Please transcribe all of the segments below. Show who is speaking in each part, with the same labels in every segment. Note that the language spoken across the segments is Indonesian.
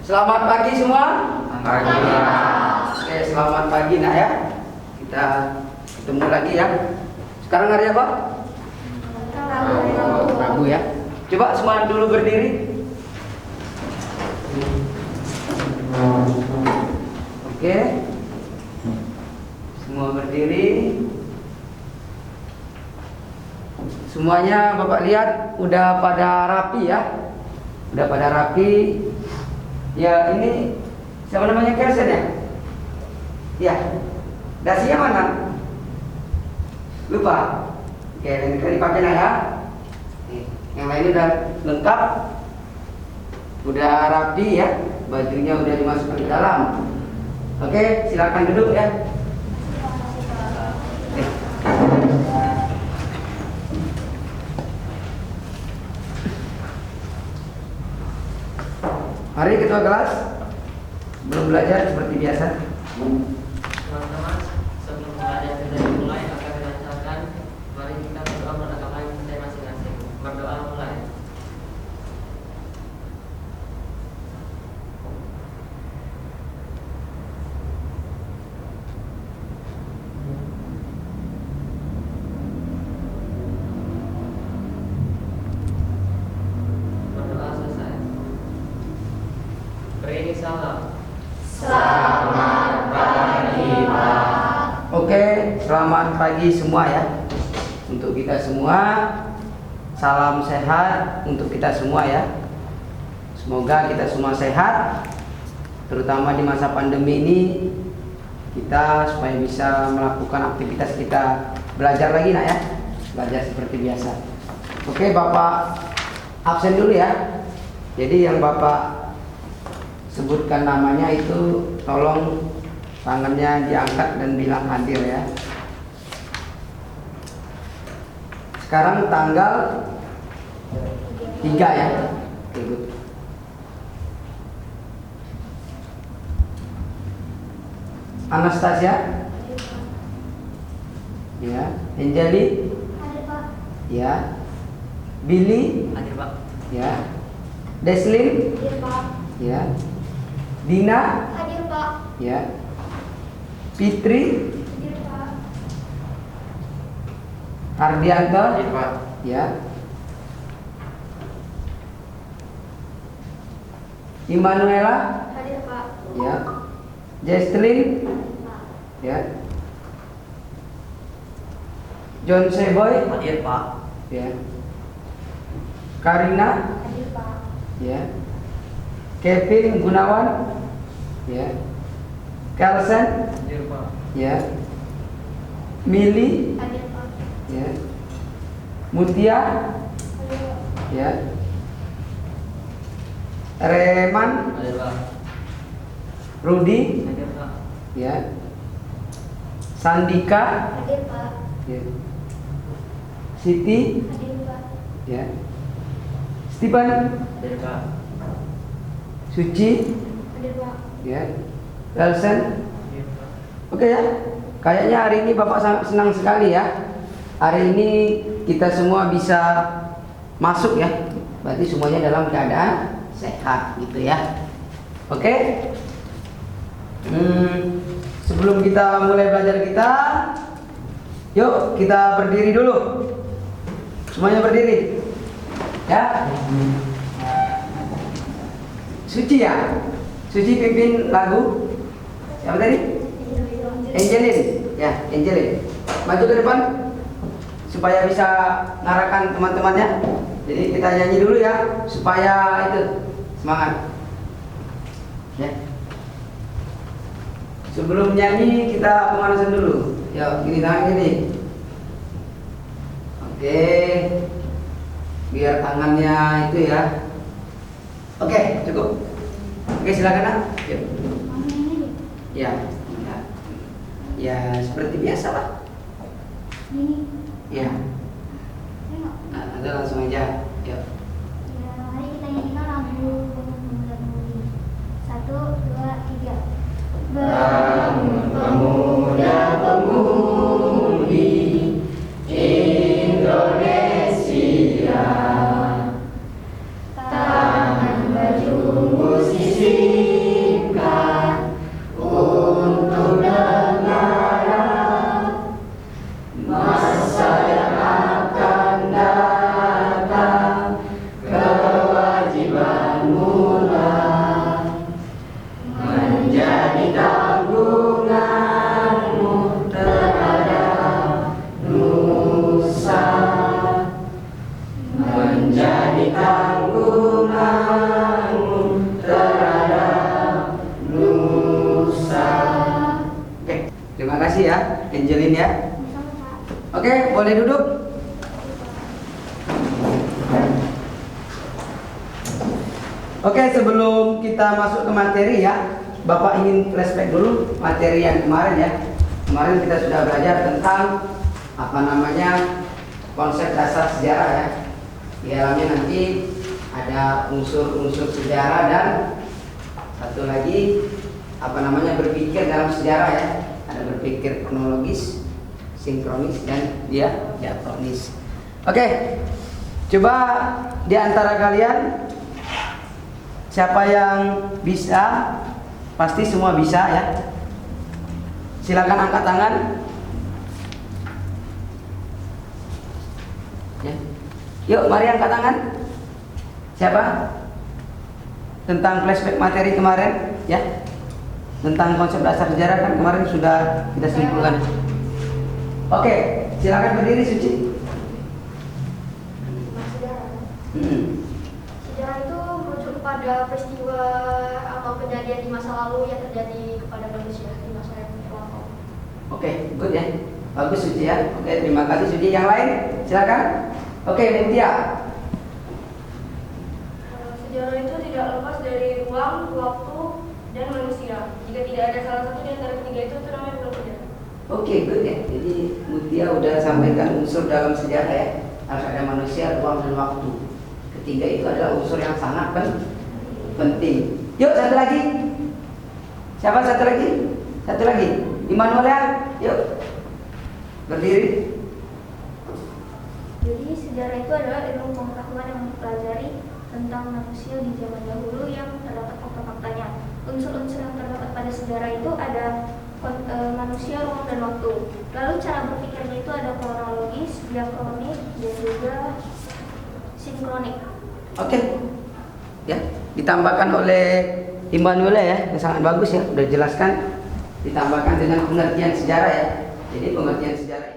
Speaker 1: Selamat pagi semua.
Speaker 2: Pagi.
Speaker 1: Oke, selamat pagi nak ya. Kita ketemu lagi ya. Sekarang hari apa? Rabu ya. Coba semua dulu berdiri. Oke. Semua berdiri. Semuanya Bapak lihat udah pada rapi ya. Udah pada rapi. Ya, ini siapa namanya, Kelsen ya? Ya. Dasinya mana? Lupa. Oke, yang ini dipakai nah ya. Yang lain udah lengkap. Udah rapi ya. Bajunya udah dimasukkan ke dalam. Oke, silakan duduk ya. Mari ketua kelas, belum belajar seperti biasa.
Speaker 3: Teman-teman, sebelum belajar kita dimulai akan dilancarkan. Mari kita berdoa menegakkan kita masing-masing. Berdoa mulai. Berdoa selesai. Beri salam.
Speaker 1: Oke, selamat pagi semua ya. Untuk kita semua, salam sehat untuk kita semua ya. Semoga kita semua sehat, terutama di masa pandemi ini, kita supaya bisa melakukan aktivitas kita belajar lagi nak ya. Belajar seperti biasa. Oke, Bapak absen dulu ya. Jadi yang Bapak sebutkan namanya itu tolong tangannya diangkat dan bilang hadir ya. Sekarang tanggal 3 ya. Oke, good. Anastasia? Ya. Angeli?
Speaker 4: Hadir Pak.
Speaker 1: Ya. Billy?
Speaker 3: Hadir Pak.
Speaker 1: Ya. Deslin?
Speaker 4: Hadir Pak.
Speaker 1: Ya. Dina?
Speaker 4: Hadir Pak.
Speaker 1: Ya. Fitri?
Speaker 4: Hadir Pak.
Speaker 1: Ardianto?
Speaker 2: Pak.
Speaker 1: Ya. Immanuela?
Speaker 4: Hadir Pak.
Speaker 1: Ya. Jestlyn?
Speaker 4: Pak.
Speaker 1: Ya. John Seboy?
Speaker 3: Hadir Pak.
Speaker 1: Ya. Karina?
Speaker 4: Hadir Pak.
Speaker 1: Ya. Kevin Gunawan? Ya. Kelsen?
Speaker 3: Hadir Pak.
Speaker 1: Ya. Mili?
Speaker 4: Hadir Pak.
Speaker 1: Ya. Mutia?
Speaker 4: Hadir Pak.
Speaker 1: Ya. Reman?
Speaker 3: Hadir Pak.
Speaker 1: Rudi?
Speaker 3: Hadir Pak.
Speaker 1: Ya. Sandika?
Speaker 4: Hadir Pak.
Speaker 1: Ya. Siti?
Speaker 4: Hadir Pak.
Speaker 1: Ya. Stephen?
Speaker 3: Hadir Pak.
Speaker 1: Suci?
Speaker 4: Hadir Pak.
Speaker 1: Ya. Elsen?
Speaker 3: Hadir Pak.
Speaker 1: Oke ya. Kayaknya hari ini Bapak sangat senang sekali ya. Hari ini kita semua bisa masuk ya. Berarti semuanya dalam keadaan sehat gitu ya. Oke. Sebelum kita mulai belajar kita, yuk kita berdiri dulu. Semuanya berdiri. Ya. Suci ya. Suci pimpin lagu. Siapa tadi? Angelin. Ya, Angelin. Maju ke depan supaya bisa ngarahkan teman-temannya. Jadi kita nyanyi dulu ya supaya itu semangat. Ya. Sebelum nyanyi kita pemanasan dulu. Ya, gini tangan gini. Oke. Biar tangannya itu ya. Oke, cukup. Oke, silakan nak. Yuk. Ya. Ya. Ya, seperti biasa lah.
Speaker 4: Ini.
Speaker 1: Ya.
Speaker 4: Tengok.
Speaker 1: Nah, ada langsung aja. Yuk.
Speaker 4: Ya, mari kita nyanyikan lagu Pemuda Pemudi. 1, 2, 3.
Speaker 2: Bangun pemuda pemudi Indonesia, tangan berjumus diizinkan untuk negara masa yang akan datang, kewajibanmu lah menjadi tanggunganmu terhadap nusa, menjadi tanggunganmu terhadap nusa.
Speaker 1: Oke, terima kasih ya, Angelin ya. Oke, boleh duduk. Oke, sebelum kita masuk ke materi ya, Bapak ingin flashback dulu materi yang kemarin ya. Kemarin kita sudah belajar tentang konsep dasar sejarah ya. Di dalamnya nanti ada unsur-unsur sejarah dan satu lagi berpikir dalam sejarah ya. Ada berpikir kronologis, sinkronis dan diakronis. Oke, coba di antara kalian siapa yang bisa? Pasti semua bisa ya. Silakan angkat tangan. Ya. Yuk, mari angkat tangan. Siapa? Tentang flashback materi kemarin ya. Tentang konsep dasar sejarah kan kemarin sudah kita simpulkan. Oke, silakan berdiri Suci.
Speaker 4: Sejarah itu merujuk kepada peristiwa atau kejadian di masa lalu yang terjadi kepada manusia di masa yang lampau.
Speaker 1: Oke, good ya. Bagus Suci ya. Oke, terima kasih Suci. Yang lain, silakan. Oke, Mutia.
Speaker 4: Sejarah itu tidak lepas dari ruang, waktu, dan manusia. Jika tidak ada salah satu di antara ketiga itu namanya bukan sejarah.
Speaker 1: Oke, good ya. Jadi Mutia udah sampaikan unsur dalam sejarah ya. Harus ada manusia, ruang, dan waktu. Ketiga itu adalah unsur yang sangat penting. Yuk, satu lagi. Siapa satu lagi? Satu lagi. Immanuel ya. Yuk. Berdiri.
Speaker 4: Jadi sejarah itu adalah ilmu pengetahuan yang mempelajari tentang manusia di zaman dahulu yang terdapat fakta-faktanya. Unsur-unsur yang terdapat pada sejarah itu ada manusia, ruang, dan waktu. Lalu cara berpikirnya itu ada kronologis, diakronik, dan juga sinkronik.
Speaker 1: Oke. Ya, ditambahkan oleh Immanuel ya, yang sangat bagus ya, udah jelaskan. Ditambahkan dengan pengertian sejarah ya. Jadi pengertian sejarah.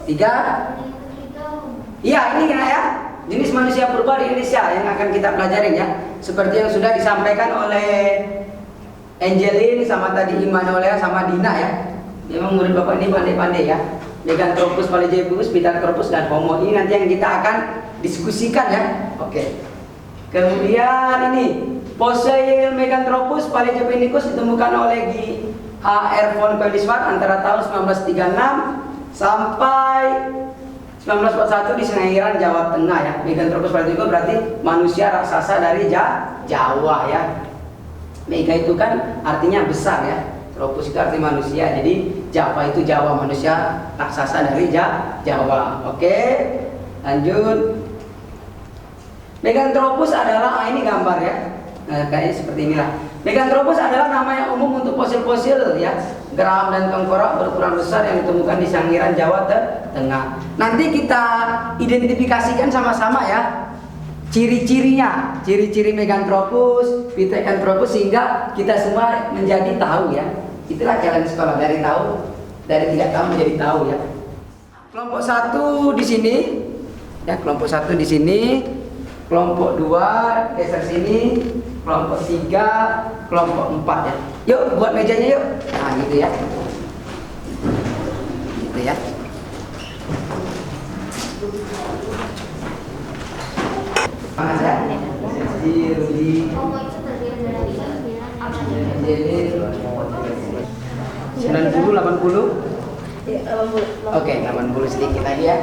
Speaker 1: Tiga. Iya, ini kena ya. Jenis manusia purba di Indonesia yang akan kita pelajarin ya. Seperti yang sudah disampaikan oleh Angelin sama tadi Immanuel sama Dina ya. Memang murid Bapak ini pandai-pandai ya. Meganthropus, Paleozoicus, Pithecanthropus dan Homo ini nanti yang kita akan diskusikan ya. Oke. Kemudian ini fosil Meganthropus Paleozoicus ditemukan oleh H.R. von Kweliswart antara tahun 1936 sampai 1941 di Sengiran, Jawa Tengah ya. Meganthropus Paleozoicus berarti manusia raksasa dari Jawa ya. Mega itu kan artinya besar ya. Tropus itu arti manusia. Jadi Java itu Jawa, manusia raksasa dari Jawa. Oke. Lanjut. Meganthropus adalah ini gambar ya. Nah, kayaknya seperti inilah. Meganthropus adalah nama yang umum untuk fosil-fosil ya. Geram dan tengkorak berukuran besar yang ditemukan di Sangiran, Jawa Tengah. Nanti kita identifikasikan sama-sama ya. Ciri-cirinya, ciri-ciri Meganthropus, Pithecanthropus sehingga kita semua menjadi tahu ya. Itulah jalan sekolah, dari tidak tahu menjadi tahu ya. Kelompok 1 di sini, ya kelompok 1 di sini, kelompok 2 geser sini, kelompok 3, kelompok 4 ya. Yuk buat mejanya yuk. Nah gitu ya. Gitu ya. Mana ya? Rudi. Jadi 90, 80? Oke, 80 sedikit lagi ya.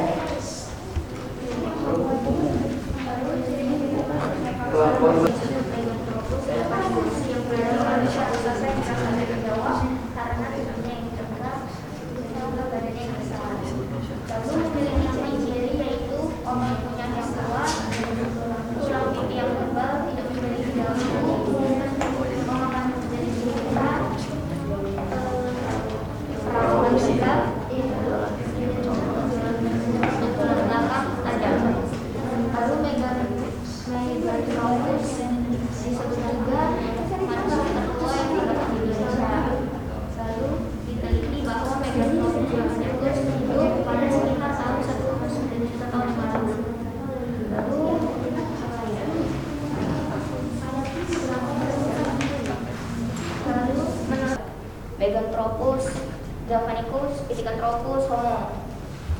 Speaker 4: Javanicus, Pithecanthropus, Homo.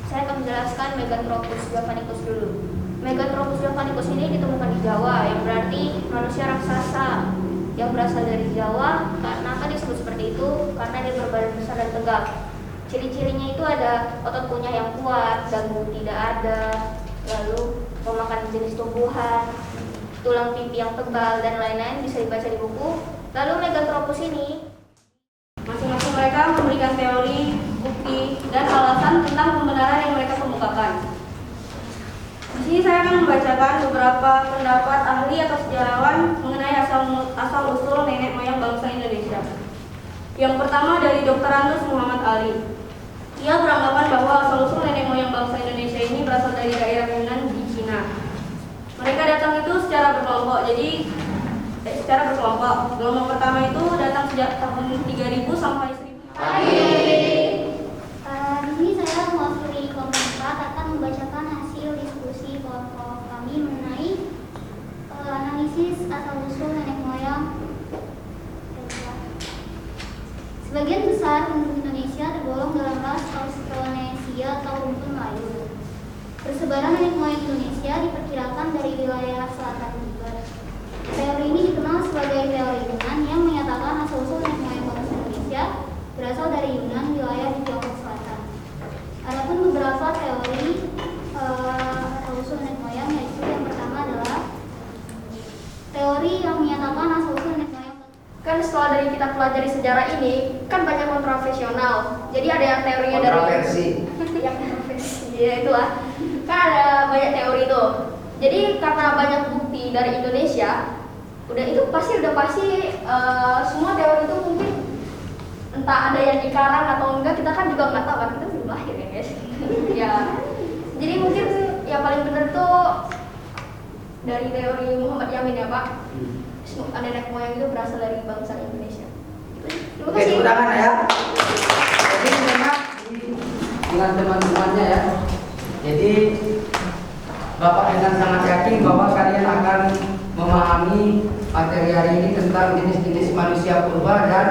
Speaker 4: Saya akan menjelaskan Meganthropus javanicus dulu. Meganthropus javanicus ini ditemukan di Jawa, yang berarti manusia raksasa yang berasal dari Jawa. Karena kan disebut seperti itu karena dia berbadan besar dan tegak. Ciri-cirinya itu ada otot kunyah yang kuat, dagu tidak ada, lalu memakan jenis tumbuhan, tulang pipi yang tebal, dan lain-lain, bisa dibaca di buku. Lalu Meganthropus ini,
Speaker 5: masing-masing mereka memberikan teori, bukti, dan alasan tentang pembenaran yang mereka kemukakan. Di sini saya akan membacakan beberapa pendapat ahli atau sejarawan mengenai asal-usul nenek moyang bangsa Indonesia. Yang pertama dari Dr. Anus Muhammad Ali. Ia beranggapan bahwa asal-usul nenek moyang bangsa Indonesia ini berasal dari daerah Yunan di Cina. Mereka datang itu secara berkelompok. Secara berkelompok. Gelombang pertama itu datang sejak tahun 3000 sampai 1000.
Speaker 6: Di sini saya mewakili kelompok 4 akan membacakan hasil diskusi kelompok kami mengenai analisis asal-usul nenek moyang. Sebagian besar penduduk Indonesia tergolong dalam ras Austronesia atau rumpun Melayu. Persebaran nenek moyang Indonesia diperkirakan dari wilayah selatan Tibet. Teori ini dikenal sebagai teori Yunan yang menyatakan asal-usul nenek moyang bangsa Indonesia berasal dari Yunan, wilayah di Tiongkok Selatan. Adapun beberapa teori asal-usul nenek moyang, yaitu yang pertama adalah teori yang menyatakan asal-usul nenek moyang.
Speaker 4: kan setelah dari kita pelajari sejarah ini, kan banyak kontroversial. Jadi ada yang teorinya
Speaker 1: Kontroversi.
Speaker 4: yang kontroversi, ya itulah. Kan ada banyak teori itu. Jadi karena banyak bukti dari Indonesia, udah pasti semua teori itu mungkin entah ada yang dikarang atau enggak, kita kan juga nggak tahu kan, kita belum lahir ya guys. Ya, jadi mungkin yang paling benar tuh dari teori Muhammad Yamin ya Pak. Nenek moyang itu berasal dari bangsa Indonesia. Terima
Speaker 1: Oke,
Speaker 4: kasih.
Speaker 1: tepuk tangan ya. Jadi memang dengan teman-temannya ya. Jadi Bapak dengan sangat yakin bahwa kalian akan memahami materi hari ini tentang jenis-jenis manusia purba dan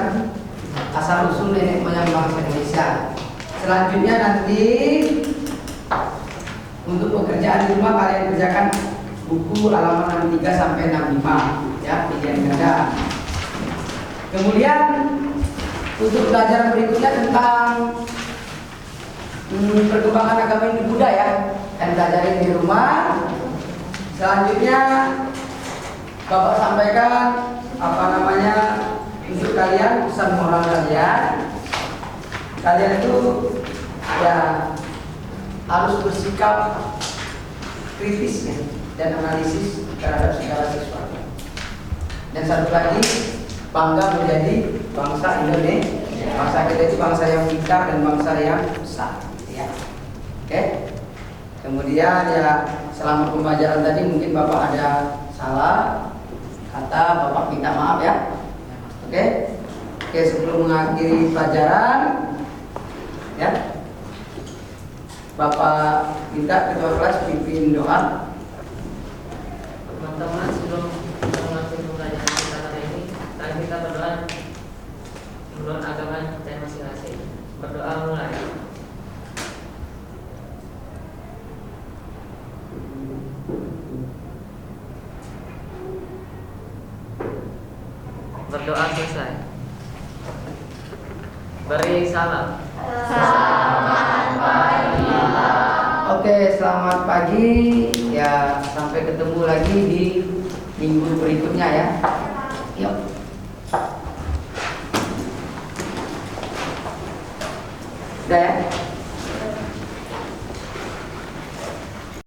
Speaker 1: asal-usul nenek moyang bangsa Indonesia. Selanjutnya nanti untuk pekerjaan di rumah kalian kerjakan buku halaman 63 sampai 65 ya, pilihan ganda. Kemudian untuk pelajaran berikutnya tentang perkembangan agama Hindu Buddha ya, dan pelajarin di rumah. Selanjutnya Bapak sampaikan untuk kalian, pesan moral kalian itu ya harus bersikap kritis ya, dan analisis terhadap segala sesuatu. Dan satu lagi, bangga menjadi bangsa Indonesia. Bangsa kita itu bangsa yang pintar dan bangsa yang besar ya. Oke. Kemudian ya, selama pembelajaran tadi mungkin Bapak ada salah kata, Bapak minta maaf ya. Oke. Oke, sebelum mengakhiri pelajaran ya, Bapak minta ketua kelas pimpin doa.
Speaker 3: Teman-teman, sebelum mengakhiri pembelajaran kita kali ini, kita berdoa menurut agama kita masing-masing. Berdoa mulai. Berdoa selesai. Beri salam.
Speaker 1: Oke, selamat pagi ya, sampai ketemu lagi di minggu berikutnya ya. Yuk. Udah ya?